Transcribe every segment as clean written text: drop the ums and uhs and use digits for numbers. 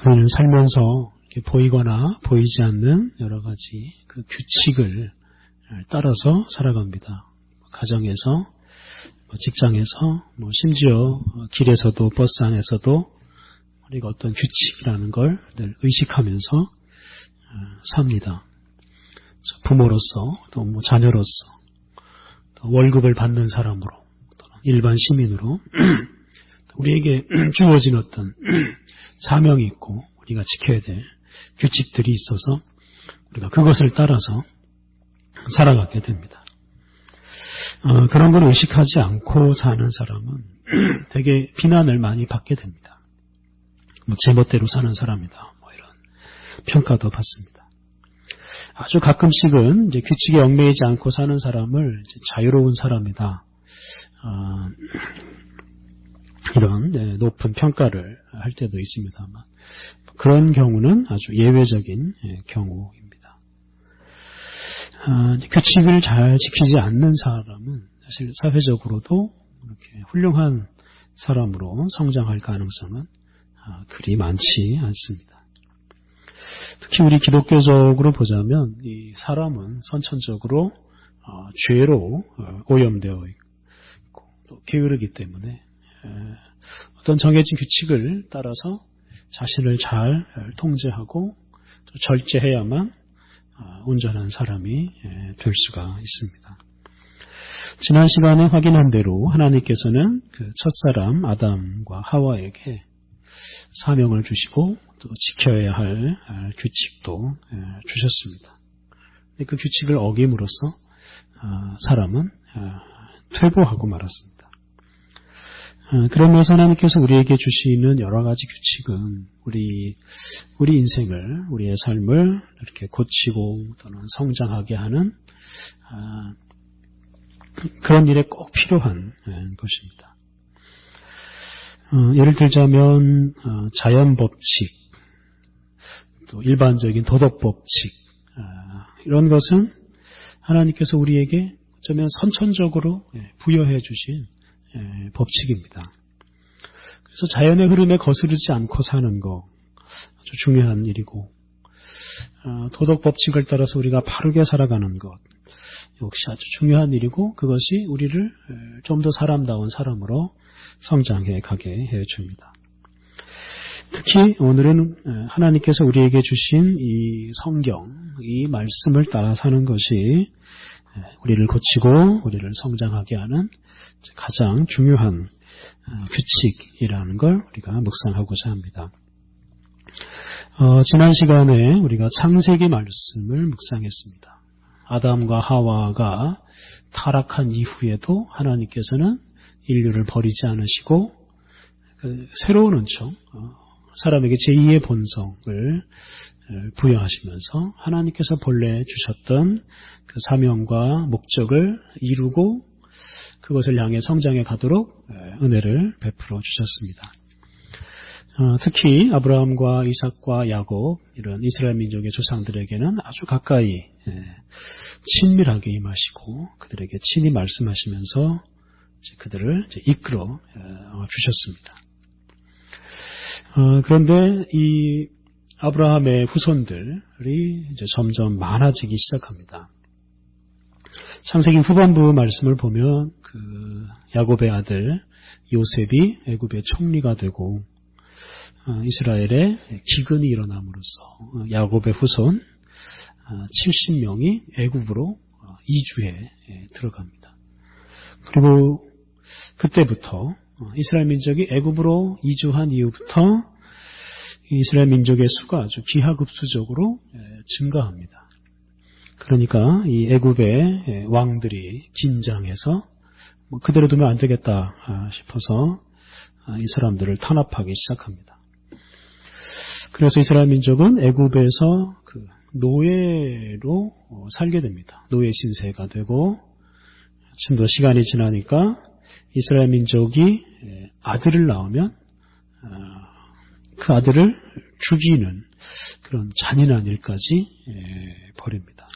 우리는 살면서 이렇게 보이거나 보이지 않는 여러 가지 그 규칙을 따라서 살아갑니다. 가정에서, 직장에서, 심지어 길에서도 버스 안에서도 우리가 어떤 규칙이라는 걸 늘 의식하면서 삽니다. 부모로서, 또 자녀로서, 또 월급을 받는 사람으로, 또는 일반 시민으로 우리에게 주어진 어떤 사명이 있고 우리가 지켜야 될 규칙들이 있어서 우리가 그것을 따라서 살아가게 됩니다. 그런 걸 의식하지 않고 사는 사람은 되게 비난을 많이 받게 됩니다. 제멋대로 사는 사람이다. 이런 평가도 받습니다. 아주 가끔씩은 이제 규칙에 얽매이지 않고 사는 사람을 이제 자유로운 사람이다. 이런 높은 평가를 할 때도 있습니다만 그런 경우는 아주 예외적인 경우입니다. 규칙을 잘 지키지 않는 사람은 사실 사회적으로도 이렇게 훌륭한 사람으로 성장할 가능성은 그리 많지 않습니다. 특히 우리 기독교적으로 보자면 이 사람은 선천적으로 죄로 오염되어 있고 또 게으르기 때문에 어떤 정해진 규칙을 따라서 자신을 잘 통제하고 또 절제해야만 온전한 사람이 될 수가 있습니다. 지난 시간에 확인한 대로 하나님께서는 그 첫사람 아담과 하와에게 사명을 주시고 또 지켜야 할 규칙도 주셨습니다. 그 규칙을 어김으로써 사람은 퇴보하고 말았습니다. 그러면서 하나님께서 우리에게 주시는 여러 가지 규칙은 우리 인생을, 우리의 삶을 이렇게 고치고 또는 성장하게 하는 그런 일에 꼭 필요한 것입니다. 예를 들자면 자연 법칙, 또 일반적인 도덕 법칙 이런 것은 하나님께서 우리에게 어쩌면 선천적으로 부여해 주신 법칙입니다. 그래서 자연의 흐름에 거스르지 않고 사는 거 아주 중요한 일이고 도덕 법칙을 따라서 우리가 바르게 살아가는 것 역시 아주 중요한 일이고 그것이 우리를 좀 더 사람다운 사람으로 성장해 가게 해줍니다. 특히 오늘은 하나님께서 우리에게 주신 이 성경, 이 말씀을 따라 사는 것이 우리를 고치고 우리를 성장하게 하는 가장 중요한 규칙이라는 걸 우리가 묵상하고자 합니다. 지난 시간에 우리가 창세기 말씀을 묵상했습니다. 아담과 하와가 타락한 이후에도 하나님께서는 인류를 버리지 않으시고 새로운 은총, 사람에게 제2의 본성을 부여하시면서 하나님께서 본래 주셨던 그 사명과 목적을 이루고 그것을 향해 성장해 가도록 은혜를 베풀어 주셨습니다. 특히 아브라함과 이삭과 야곱 이런 이스라엘 민족의 조상들에게는 아주 가까이 친밀하게 임하시고 그들에게 친히 말씀하시면서 그들을 이끌어 주셨습니다. 그런데 이 아브라함의 후손들이 이제 점점 많아지기 시작합니다. 창세기 후반부 말씀을 보면 그 야곱의 아들 요셉이 애굽의 총리가 되고 이스라엘에 기근이 일어남으로써 야곱의 후손 70명이 애굽으로 이주해 들어갑니다. 그리고 그때부터 이스라엘 민족이 애굽으로 이주한 이후부터 이스라엘 민족의 수가 아주 기하급수적으로 증가합니다. 그러니까 이 애굽의 왕들이 긴장해서 그대로 두면 안 되겠다 싶어서 이 사람들을 탄압하기 시작합니다. 그래서 이스라엘 민족은 애굽에서 그 노예로 살게 됩니다. 노예 신세가 되고 좀 더 시간이 지나니까 이스라엘 민족이 아들을 낳으면 그 아들을 죽이는 그런 잔인한 일까지 벌입니다.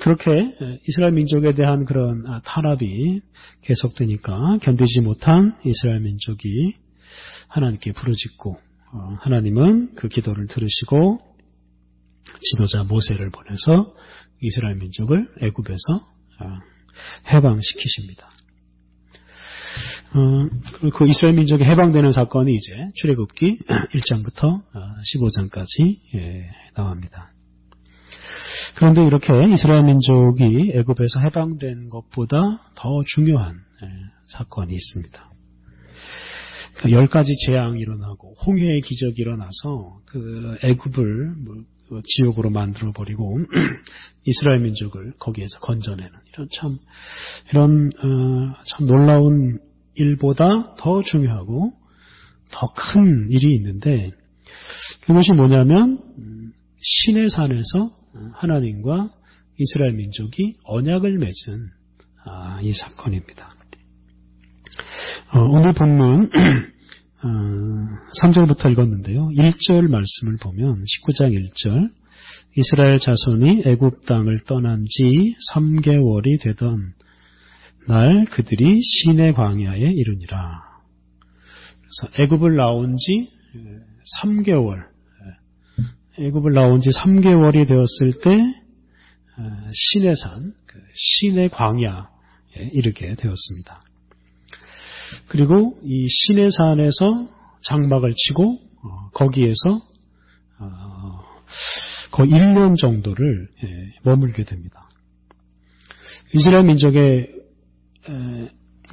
그렇게 이스라엘 민족에 대한 그런 탄압이 계속되니까 견디지 못한 이스라엘 민족이 하나님께 부르짖고 하나님은 그 기도를 들으시고 지도자 모세를 보내서 이스라엘 민족을 애굽에서 해방시키십니다. 그 이스라엘 민족이 해방되는 사건이 이제 출애굽기 1장부터 15장까지 나옵니다. 그런데 이렇게 이스라엘 민족이 애굽에서 해방된 것보다 더 중요한 사건이 있습니다. 10가지 재앙이 일어나고 홍해의 기적이 일어나서 그 애굽을 지옥으로 만들어버리고 이스라엘 민족을 거기에서 건져내는 이런 참 놀라운 일보다 더 중요하고 더 큰 일이 있는데 그것이 뭐냐면 시내 산에서 하나님과 이스라엘 민족이 언약을 맺은 이 사건입니다. 오늘 본문 3절부터 읽었는데요. 1절 말씀을 보면 19장 1절 이스라엘 자손이 애굽 땅을 떠난 지 3개월이 되던 날 그들이 시내 광야에 이르니라. 그래서 애굽을 나온 지 3개월 애굽을 나온 지 3개월이 되었을 때 시내산, 시내 광야에 이르게 되었습니다. 그리고 이 시내산에서 장막을 치고 거기에서 거의 1년 정도를 머물게 됩니다. 이스라엘 민족의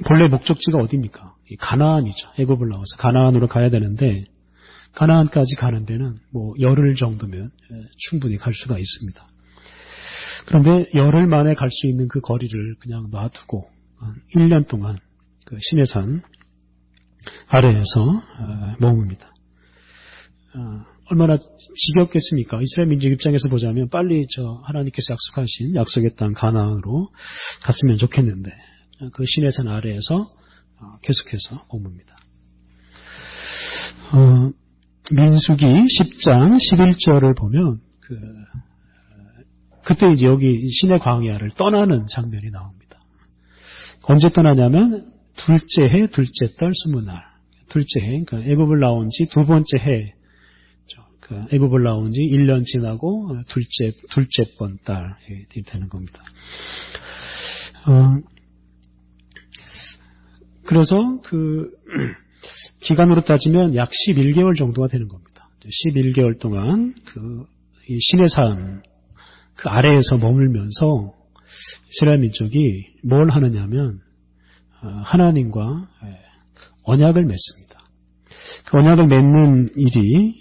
본래 목적지가 어디입니까? 가나안이죠. 애굽을 나와서 가나안으로 가야 되는데 가나안까지 가는 데는 열흘 정도면 충분히 갈 수가 있습니다. 그런데 열흘 만에 갈 수 있는 그 거리를 그냥 놔두고 1년 동안 그 시내산 아래에서 머뭅니다. 얼마나 지겹겠습니까? 이스라엘 민족 입장에서 보자면 빨리 하나님께서 약속하신 약속의 땅 가나안으로 갔으면 좋겠는데 그 시내산 아래에서 계속해서 머뭅니다. 민수기 10장 11절을 보면 그때 이제 여기 시내 광야를 떠나는 장면이 나옵니다. 언제 떠나냐면 둘째 해, 둘째 달 20날. 둘째 해, 그러니까 애굽을 나온 지 두 번째 해. 애굽을 나온 지 1년 지나고 둘째 번 달이 되는 겁니다. 그래서 기간으로 따지면 약 11개월 정도가 되는 겁니다. 11개월 동안 이 시내산 그 아래에서 머물면서 이스라엘 민족이 뭘 하느냐면 하나님과 언약을 맺습니다. 그 언약을 맺는 일이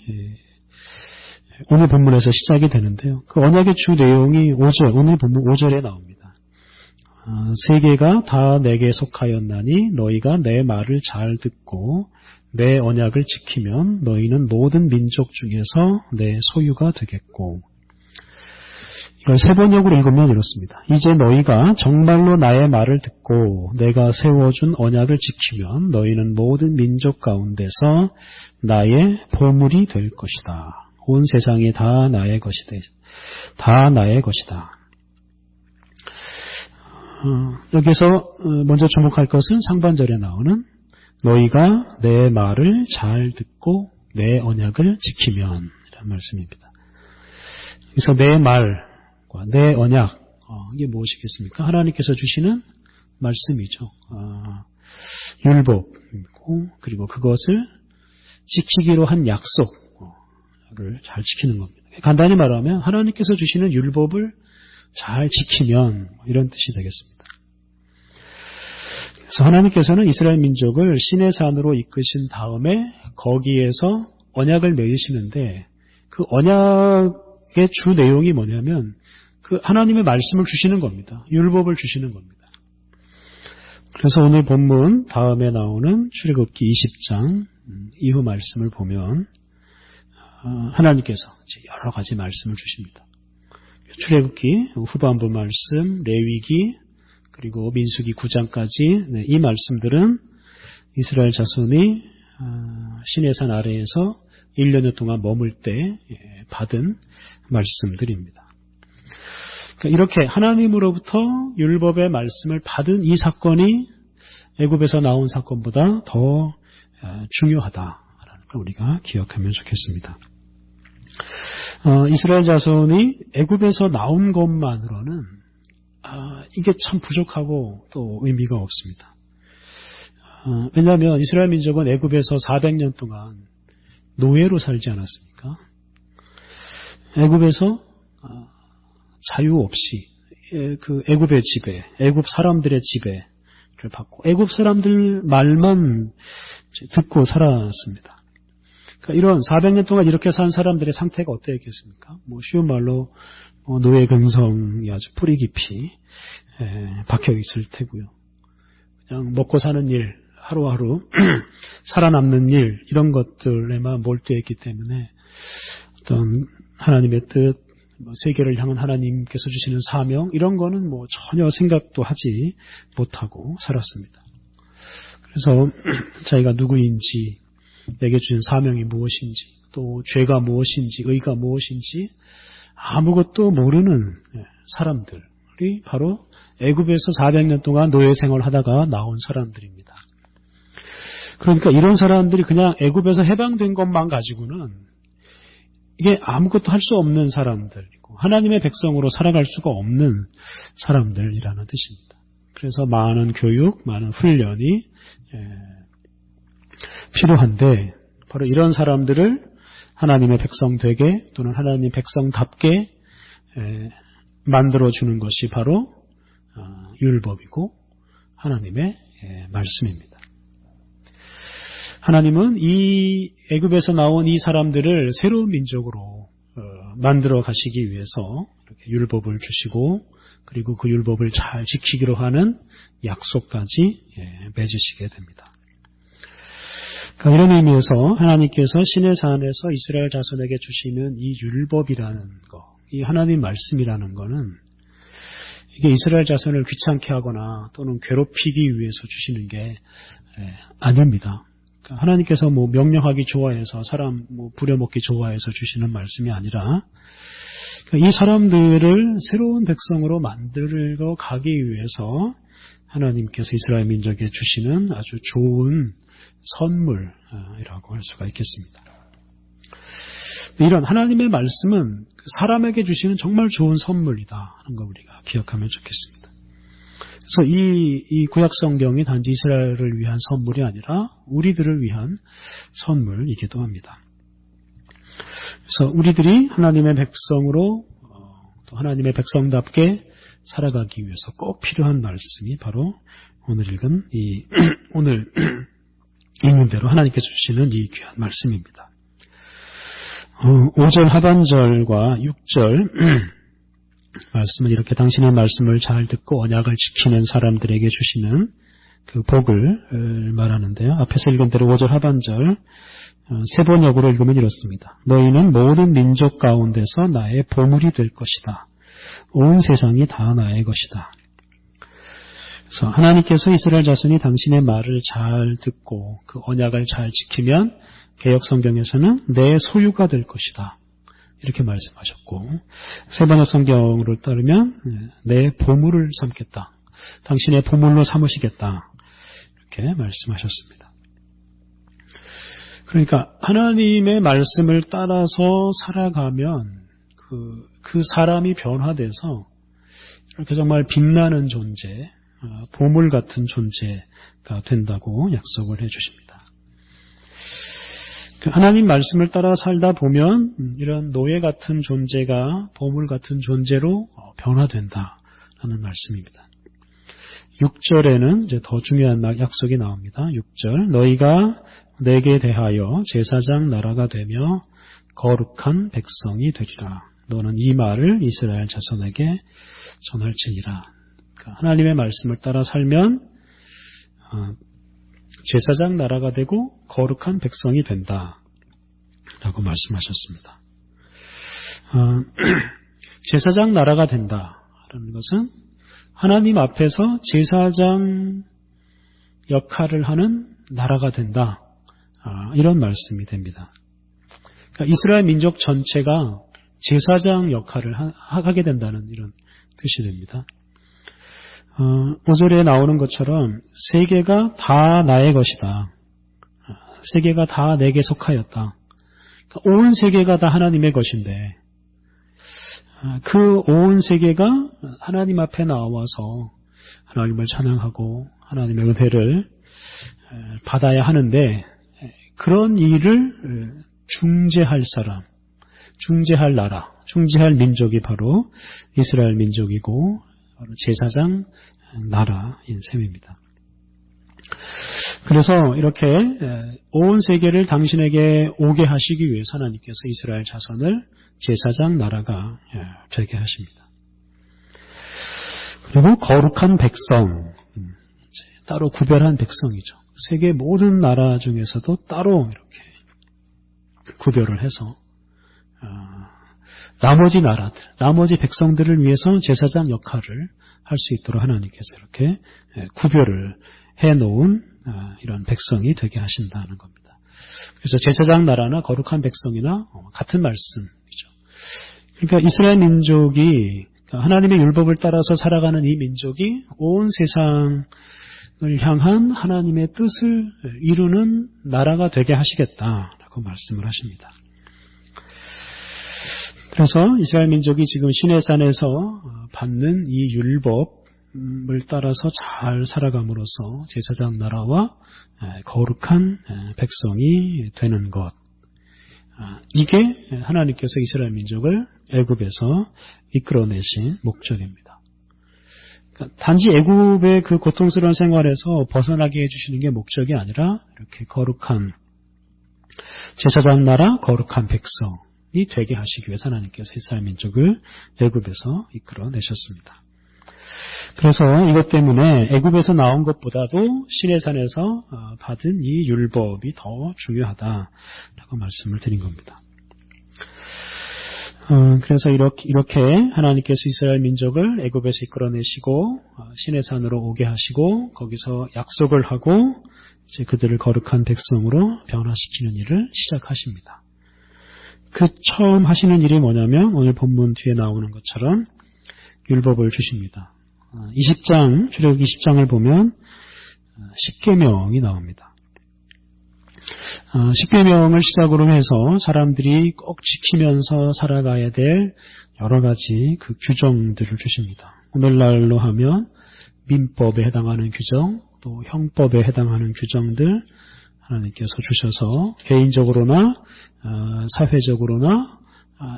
오늘 본문에서 시작이 되는데요. 그 언약의 주 내용이 오늘 본문 5절에 나옵니다. 세계가 다 내게 속하였나니 너희가 내 말을 잘 듣고 내 언약을 지키면 너희는 모든 민족 중에서 내 소유가 되겠고 이걸 세 번역으로 읽으면 이렇습니다. 이제 너희가 정말로 나의 말을 듣고 내가 세워준 언약을 지키면 너희는 모든 민족 가운데서 나의 보물이 될 것이다. 온 세상이 다 나의 것이다. 다 나의 것이다. 여기서 먼저 주목할 것은 상반절에 나오는 너희가 내 말을 잘 듣고 내 언약을 지키면 이라는 말씀입니다. 그래서 내 말과 내 언약 이게 무엇이겠습니까? 하나님께서 주시는 말씀이죠. 율법이고 그리고 그것을 지키기로 한 약속을 잘 지키는 겁니다. 간단히 말하면 하나님께서 주시는 율법을 잘 지키면 이런 뜻이 되겠습니다. 그래서 하나님께서는 이스라엘 민족을 시내산으로 이끄신 다음에 거기에서 언약을 맺으시는데 그 언약의 주 내용이 뭐냐면 그 하나님의 말씀을 주시는 겁니다. 율법을 주시는 겁니다. 그래서 오늘 본문 다음에 나오는 출애굽기 20장 이후 말씀을 보면 하나님께서 여러 가지 말씀을 주십니다. 출애굽기 후반부 말씀, 레위기 그리고 민수기 9장까지 이 말씀들은 이스라엘 자손이 시내산 아래에서 1년여 동안 머물 때 받은 말씀들입니다. 그러니까 이렇게 하나님으로부터 율법의 말씀을 받은 이 사건이 애굽에서 나온 사건보다 더 중요하다. 우리가 기억하면 좋겠습니다. 이스라엘 자손이 애굽에서 나온 것만으로는 이게 참 부족하고 또 의미가 없습니다. 왜냐하면 이스라엘 민족은 애굽에서 400년 동안 노예로 살지 않았습니까? 애굽에서 자유 없이 그 애굽의 지배, 애굽 사람들의 지배를 받고 애굽 사람들 말만 듣고 살았습니다. 그러니까 이런 400년 동안 이렇게 산 사람들의 상태가 어떠했겠습니까? 쉬운 말로 노예 근성이 아주 뿌리 깊이 박혀 있을 테고요. 그냥 먹고 사는 일, 하루하루 살아남는 일 이런 것들에만 몰두했기 때문에 어떤 하나님의 뜻, 세계를 향한 하나님께서 주시는 사명 이런 거는 전혀 생각도 하지 못하고 살았습니다. 그래서 자기가 누구인지, 내게 주신 사명이 무엇인지, 또 죄가 무엇인지, 의가 무엇인지 아무것도 모르는 사람들이 바로 애굽에서 400년 동안 노예 생활을 하다가 나온 사람들입니다. 그러니까 이런 사람들이 그냥 애굽에서 해방된 것만 가지고는 이게 아무것도 할 수 없는 사람들이고 하나님의 백성으로 살아갈 수가 없는 사람들이라는 뜻입니다. 그래서 많은 교육, 많은 훈련이 필요한데 바로 이런 사람들을 하나님의 백성 되게 또는 하나님의 백성답게 만들어주는 것이 바로 율법이고 하나님의 말씀입니다. 하나님은 이 애굽에서 나온 이 사람들을 새로운 민족으로 만들어 가시기 위해서 이렇게 율법을 주시고 그리고 그 율법을 잘 지키기로 하는 약속까지 맺으시게 됩니다. 그러니까 이런 의미에서 하나님께서 시내산에서 이스라엘 자손에게 주시는 이 율법이라는 것, 이 하나님 말씀이라는 것은 이게 이스라엘 자손을 귀찮게 하거나 또는 괴롭히기 위해서 주시는 게 아닙니다. 하나님께서 명령하기 좋아해서 사람 부려먹기 좋아해서 주시는 말씀이 아니라 이 사람들을 새로운 백성으로 만들어 가기 위해서 하나님께서 이스라엘 민족에 주시는 아주 좋은 선물이라고 할 수가 있겠습니다. 이런 하나님의 말씀은 사람에게 주시는 정말 좋은 선물이다 하는 거 우리가 기억하면 좋겠습니다. 그래서 이 구약 성경이 단지 이스라엘을 위한 선물이 아니라 우리들을 위한 선물이기도 합니다. 그래서 우리들이 하나님의 백성으로 또 하나님의 백성답게 살아가기 위해서 꼭 필요한 말씀이 바로 오늘 읽는 대로 하나님께서 주시는 이 귀한 말씀입니다. 5절 하반절과 6절 말씀은 이렇게 당신의 말씀을 잘 듣고 언약을 지키는 사람들에게 주시는 그 복을 말하는데요. 앞에서 읽은 대로 5절 하반절 세 번역으로 읽으면 이렇습니다. 너희는 모든 민족 가운데서 나의 보물이 될 것이다. 온 세상이 다 나의 것이다. 그래서 하나님께서 이스라엘 자손이 당신의 말을 잘 듣고 그 언약을 잘 지키면 개역 성경에서는 내 소유가 될 것이다. 이렇게 말씀하셨고 세번역 성경으로 따르면 내 보물을 삼겠다. 당신의 보물로 삼으시겠다. 이렇게 말씀하셨습니다. 그러니까 하나님의 말씀을 따라서 살아가면 그 사람이 변화돼서 이렇게 정말 빛나는 존재, 보물 같은 존재가 된다고 약속을 해주십니다. 하나님 말씀을 따라 살다 보면 이런 노예 같은 존재가 보물 같은 존재로 변화된다라는 말씀입니다. 6절에는 이제 더 중요한 약속이 나옵니다. 6절 너희가 내게 대하여 제사장 나라가 되며 거룩한 백성이 되리라. 너는 이 말을 이스라엘 자손에게 전할지니라. 그러니까 하나님의 말씀을 따라 살면 제사장 나라가 되고 거룩한 백성이 된다 라고 말씀하셨습니다. 제사장 나라가 된다라는 것은 하나님 앞에서 제사장 역할을 하는 나라가 된다. 이런 말씀이 됩니다. 그러니까 이스라엘 민족 전체가 제사장 역할을 하게 된다는 이런 뜻이 됩니다. 5절에 나오는 것처럼 세계가 다 나의 것이다. 세계가 다 내게 속하였다. 그러니까 온 세계가 다 하나님의 것인데 그 온 세계가 하나님 앞에 나와서 하나님을 찬양하고 하나님의 은혜를 받아야 하는데 그런 일을 중재할 사람, 중재할 나라, 중재할 민족이 바로 이스라엘 민족이고 바로 제사장 나라인 셈입니다. 그래서 이렇게 온 세계를 당신에게 오게 하시기 위해서 하나님께서 이스라엘 자손을 제사장 나라가 되게 하십니다. 그리고 거룩한 백성, 따로 구별한 백성이죠. 세계 모든 나라 중에서도 따로 이렇게 구별을 해서 나머지 나라들, 나머지 백성들을 위해서 제사장 역할을 할 수 있도록 하나님께서 이렇게 구별을 해놓은 이런 백성이 되게 하신다는 겁니다. 그래서 제사장 나라나 거룩한 백성이나 같은 말씀이죠. 그러니까 이스라엘 민족이 하나님의 율법을 따라서 살아가는 이 민족이 온 세상을 향한 하나님의 뜻을 이루는 나라가 되게 하시겠다라고 말씀을 하십니다. 그래서 이스라엘 민족이 지금 시내산에서 받는 이 율법을 따라서 잘 살아감으로써 제사장 나라와 거룩한 백성이 되는 것. 이게 하나님께서 이스라엘 민족을 애굽에서 이끌어내신 목적입니다. 그러니까 단지 애굽의 그 고통스러운 생활에서 벗어나게 해주시는 게 목적이 아니라 이렇게 거룩한 제사장 나라, 거룩한 백성이 되게 하시기 위해서 하나님께서 이스라엘 민족을 애굽에서 이끌어내셨습니다. 그래서 이것 때문에 애굽에서 나온 것보다도 시내산에서 받은 이 율법이 더 중요하다라고 말씀을 드린 겁니다. 그래서 이렇게 하나님께서 이스라엘 민족을 애굽에서 이끌어내시고 시내산으로 오게 하시고 거기서 약속을 하고 이제 그들을 거룩한 백성으로 변화시키는 일을 시작하십니다. 그 처음 하시는 일이 뭐냐면 오늘 본문 뒤에 나오는 것처럼 율법을 주십니다. 20장, 출애굽기 20장을 보면 10계명이 나옵니다. 10계명을 시작으로 해서 사람들이 꼭 지키면서 살아가야 될 여러 가지 그 규정들을 주십니다. 오늘날로 하면 민법에 해당하는 규정, 또 형법에 해당하는 규정들 하나님께서 주셔서 개인적으로나 사회적으로나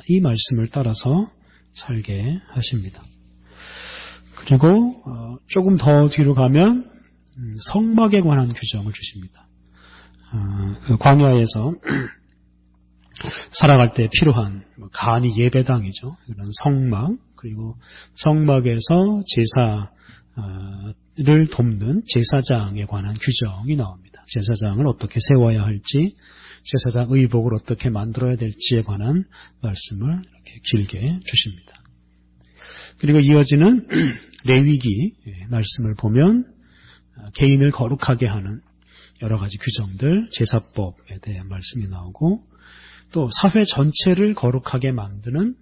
이 말씀을 따라서 살게 하십니다. 그리고 조금 더 뒤로 가면 성막에 관한 규정을 주십니다. 광야에서 살아갈 때 필요한 간이 예배당이죠. 이런 성막, 그리고 성막에서 제사를 돕는 제사장에 관한 규정이 나옵니다. 제사장을 어떻게 세워야 할지, 제사장 의복을 어떻게 만들어야 될지에 관한 말씀을 이렇게 길게 주십니다. 그리고 이어지는 레위기 말씀을 보면 개인을 거룩하게 하는 여러 가지 규정들, 제사법에 대한 말씀이 나오고 또 사회 전체를 거룩하게 만드는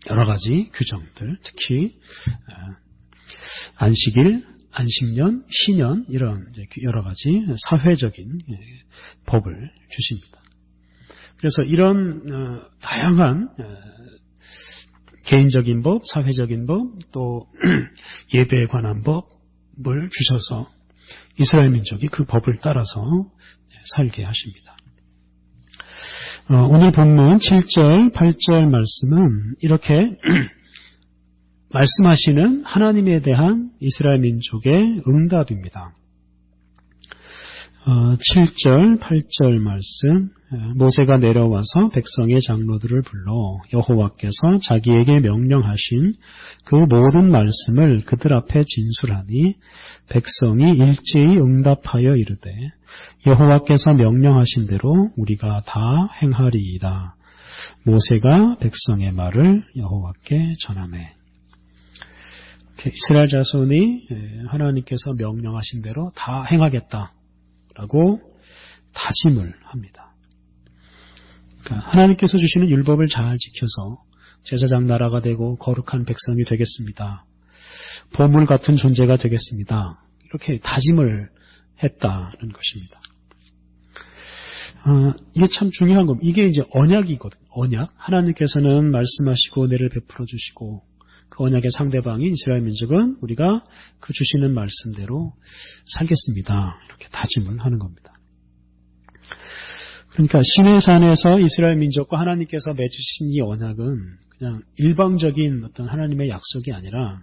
여러 가지 규정들, 특히 안식일, 안식년, 희년 이런 여러 가지 사회적인 법을 주십니다. 그래서 이런 다양한 개인적인 법, 사회적인 법, 또 예배에 관한 법을 주셔서 이스라엘 민족이 그 법을 따라서 살게 하십니다. 오늘 본문 7절, 8절 말씀은 이렇게 말씀하시는 하나님에 대한 이스라엘 민족의 응답입니다. 7절, 8절 말씀, 모세가 내려와서 백성의 장로들을 불러 여호와께서 자기에게 명령하신 그 모든 말씀을 그들 앞에 진술하니 백성이 일제히 응답하여 이르되 여호와께서 명령하신 대로 우리가 다 행하리이다. 모세가 백성의 말을 여호와께 전하매. 이스라엘 자손이 하나님께서 명령하신 대로 다 행하겠다라고 다짐을 합니다. 그러니까 하나님께서 주시는 율법을 잘 지켜서 제사장 나라가 되고 거룩한 백성이 되겠습니다. 보물 같은 존재가 되겠습니다. 이렇게 다짐을 했다는 것입니다. 이게 참 중요한 겁니다. 이게 이제 언약이거든요. 언약. 하나님께서는 말씀하시고 은혜를 베풀어 주시고 그 언약의 상대방인 이스라엘 민족은 우리가 그 주시는 말씀대로 살겠습니다. 이렇게 다짐을 하는 겁니다. 그러니까 시내산에서 이스라엘 민족과 하나님께서 맺으신 이 언약은 그냥 일방적인 어떤 하나님의 약속이 아니라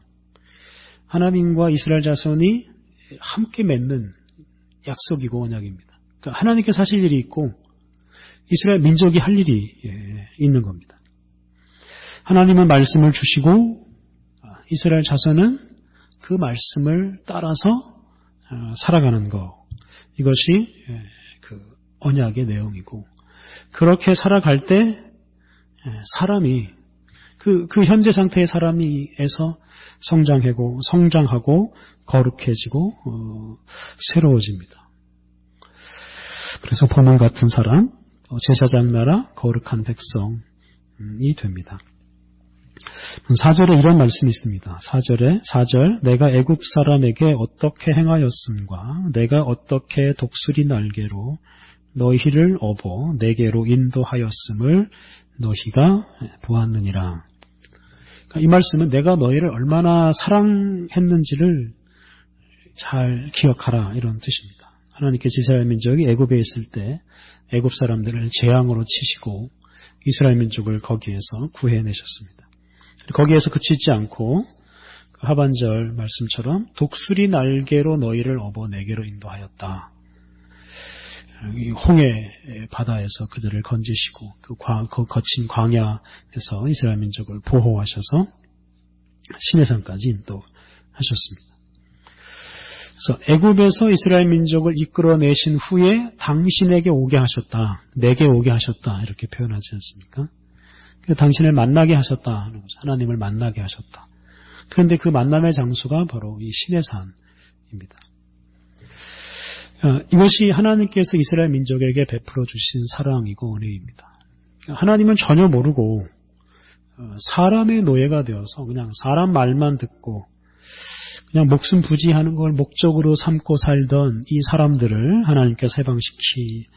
하나님과 이스라엘 자손이 함께 맺는 약속이고 언약입니다. 그러니까 하나님께서 하실 일이 있고 이스라엘 민족이 할 일이 있는 겁니다. 하나님은 말씀을 주시고 이스라엘 자손은 그 말씀을 따라서 살아가는 것. 이것이 그 언약의 내용이고 그렇게 살아갈 때 사람이 그 현재 상태의 사람이에서 성장하고 거룩해지고 새로워집니다. 그래서 보물 같은 사람, 제사장 나라, 거룩한 백성이 됩니다. 4절에 이런 말씀이 있습니다. 4절 내가 애굽 사람에게 어떻게 행하였음과 내가 어떻게 독수리 날개로 너희를 업어 내게로 인도하였음을 너희가 보았느니라. 그러니까 이 말씀은 내가 너희를 얼마나 사랑했는지를 잘 기억하라 이런 뜻입니다. 하나님께서 이스라엘 민족이 애굽에 있을 때 애굽 사람들을 재앙으로 치시고 이스라엘 민족을 거기에서 구해내셨습니다. 거기에서 그치지 않고 하반절 말씀처럼 독수리 날개로 너희를 업어 내게로 인도하였다. 홍해 바다에서 그들을 건지시고 그 거친 광야에서 이스라엘 민족을 보호하셔서 시내산까지 인도하셨습니다. 그래서 애굽에서 이스라엘 민족을 이끌어내신 후에 당신에게 오게 하셨다. 내게 오게 하셨다. 이렇게 표현하지 않습니까? 당신을 만나게 하셨다 하는 거죠. 하나님을 만나게 하셨다. 그런데 그 만남의 장소가 바로 이 시내산입니다. 이것이 하나님께서 이스라엘 민족에게 베풀어 주신 사랑이고 은혜입니다. 하나님은 전혀 모르고 사람의 노예가 되어서 그냥 사람 말만 듣고 그냥 목숨 부지하는 걸 목적으로 삼고 살던 이 사람들을 하나님께서 해방시키시고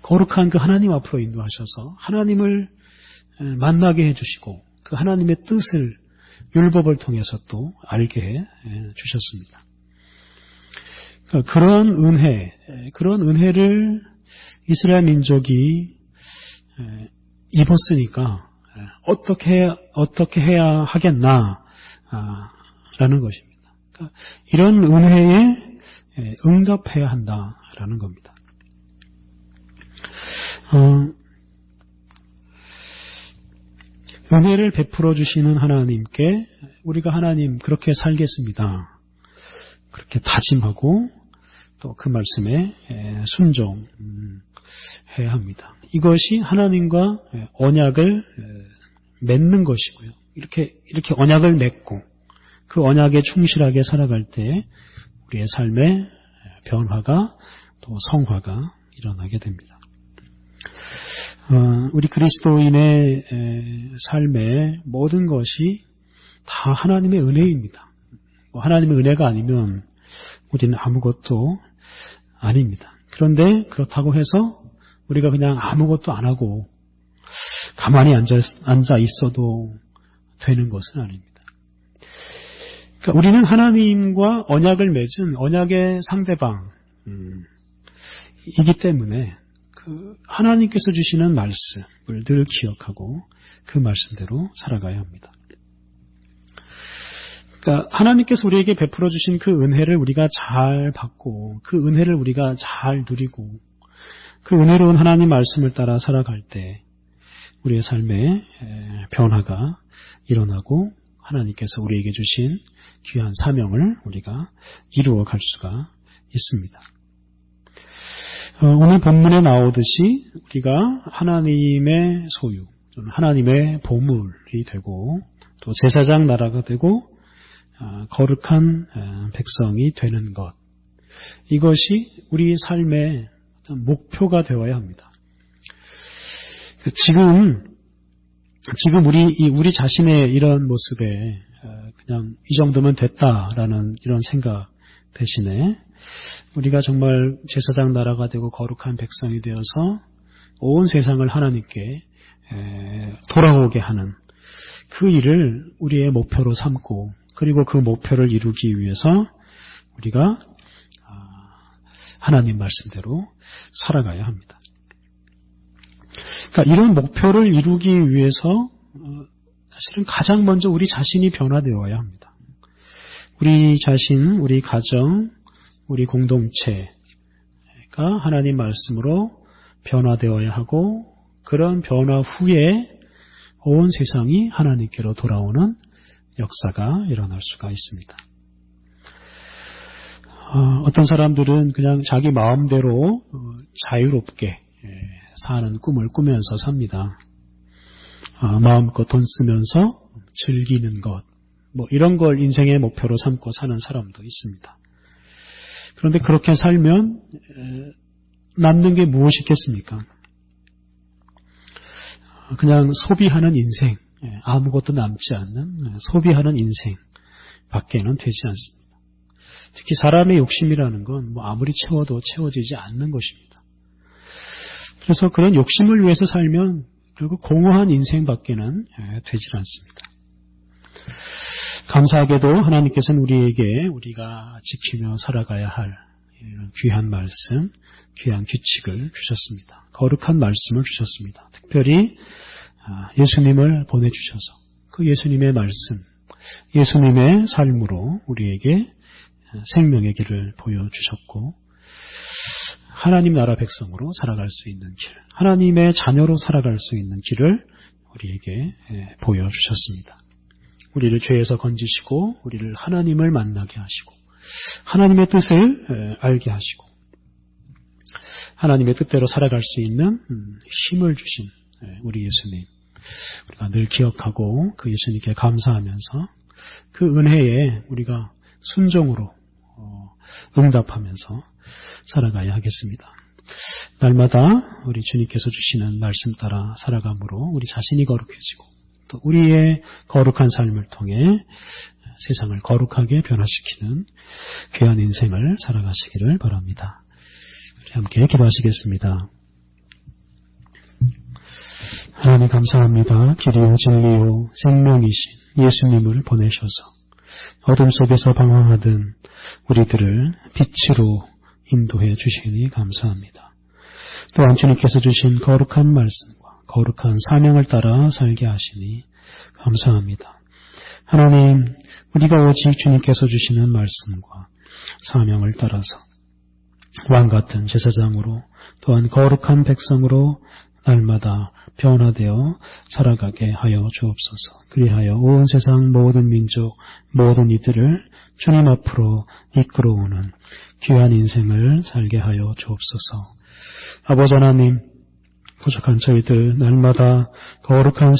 거룩한 그 하나님 앞으로 인도하셔서 하나님을 만나게 해주시고 그 하나님의 뜻을 율법을 통해서 또 알게 해주셨습니다. 그런 은혜를 이스라엘 민족이 입었으니까 어떻게 해야 하겠나 라는 것입니다. 그러니까 이런 은혜에 응답해야 한다라는 겁니다. 은혜를 베풀어 주시는 하나님께 우리가 하나님 그렇게 살겠습니다. 그렇게 다짐하고 또 그 말씀에 순종해야 합니다. 이것이 하나님과 언약을 맺는 것이고요. 이렇게 언약을 맺고 그 언약에 충실하게 살아갈 때 우리의 삶에 변화가 또 성화가 일어나게 됩니다. 우리 그리스도인의 삶의 모든 것이 다 하나님의 은혜입니다. 하나님의 은혜가 아니면 우리는 아무것도 아닙니다. 그런데 그렇다고 해서 우리가 그냥 아무것도 안 하고 가만히 앉아 있어도 되는 것은 아닙니다. 그러니까 우리는 하나님과 언약을 맺은 언약의 상대방이기 때문에 그 하나님께서 주시는 말씀을 늘 기억하고 그 말씀대로 살아가야 합니다. 그러니까 하나님께서 우리에게 베풀어 주신 그 은혜를 우리가 잘 받고 그 은혜를 우리가 잘 누리고 그 은혜로운 하나님 말씀을 따라 살아갈 때 우리의 삶에 변화가 일어나고 하나님께서 우리에게 주신 귀한 사명을 우리가 이루어 갈 수가 있습니다. 오늘 본문에 나오듯이 우리가 하나님의 소유, 하나님의 보물이 되고 또 제사장 나라가 되고 거룩한 백성이 되는 것, 이것이 우리 삶의 목표가 되어야 합니다. 지금 우리 자신의 이런 모습에 그냥 이 정도면 됐다라는 이런 생각 대신에 우리가 정말 제사장 나라가 되고 거룩한 백성이 되어서 온 세상을 하나님께 돌아오게 하는 그 일을 우리의 목표로 삼고, 그리고 그 목표를 이루기 위해서 우리가 하나님 말씀대로 살아가야 합니다. 그러니까 이런 목표를 이루기 위해서 사실은 가장 먼저 우리 자신이 변화되어야 합니다. 우리 자신, 우리 가정, 우리 공동체가 하나님 말씀으로 변화되어야 하고, 그런 변화 후에 온 세상이 하나님께로 돌아오는 역사가 일어날 수가 있습니다. 어떤 사람들은 그냥 자기 마음대로 자유롭게 사는 꿈을 꾸면서 삽니다. 마음껏 돈 쓰면서 즐기는 것, 이런 걸 인생의 목표로 삼고 사는 사람도 있습니다. 그런데 그렇게 살면 남는 게 무엇이겠습니까? 그냥 소비하는 인생, 아무것도 남지 않는 소비하는 인생 밖에는 되지 않습니다. 특히 사람의 욕심이라는 건 아무리 채워도 채워지지 않는 것입니다. 그래서 그런 욕심을 위해서 살면 결국 공허한 인생밖에는 되질 않습니다. 감사하게도 하나님께서는 우리에게 우리가 지키며 살아가야 할 귀한 말씀, 귀한 규칙을 주셨습니다. 거룩한 말씀을 주셨습니다. 특별히 예수님을 보내주셔서 그 예수님의 말씀, 예수님의 삶으로 우리에게 생명의 길을 보여주셨고, 하나님 나라 백성으로 살아갈 수 있는 길, 하나님의 자녀로 살아갈 수 있는 길을 우리에게 보여주셨습니다. 우리를 죄에서 건지시고 우리를 하나님을 만나게 하시고 하나님의 뜻을 알게 하시고 하나님의 뜻대로 살아갈 수 있는 힘을 주신 우리 예수님, 우리가 늘 기억하고 그 예수님께 감사하면서 그 은혜에 우리가 순종으로 응답하면서 살아가야 하겠습니다. 날마다 우리 주님께서 주시는 말씀 따라 살아감으로 우리 자신이 거룩해지고 또 우리의 거룩한 삶을 통해 세상을 거룩하게 변화시키는 귀한 인생을 살아가시기를 바랍니다. 우리 함께 기도하시겠습니다. 하나님 감사합니다. 길이요 진리요 생명이신 예수님을 보내셔서 어둠 속에서 방황하던 우리들을 빛으로 인도해 주시니 감사합니다. 또한 주님께서 주신 거룩한 말씀과 거룩한 사명을 따라 살게 하시니 감사합니다. 하나님, 우리가 오직 주님께서 주시는 말씀과 사명을 따라서 왕같은 제사장으로 또한 거룩한 백성으로 날마다 변화되어 살아가게 하여 주옵소서. 그리하여 온 세상 모든 민족, 모든 이들을 주님 앞으로 이끌어오는 귀한 인생을 살게 하여 주옵소서. 아버지 하나님, 부족한 저희들 날마다 거룩한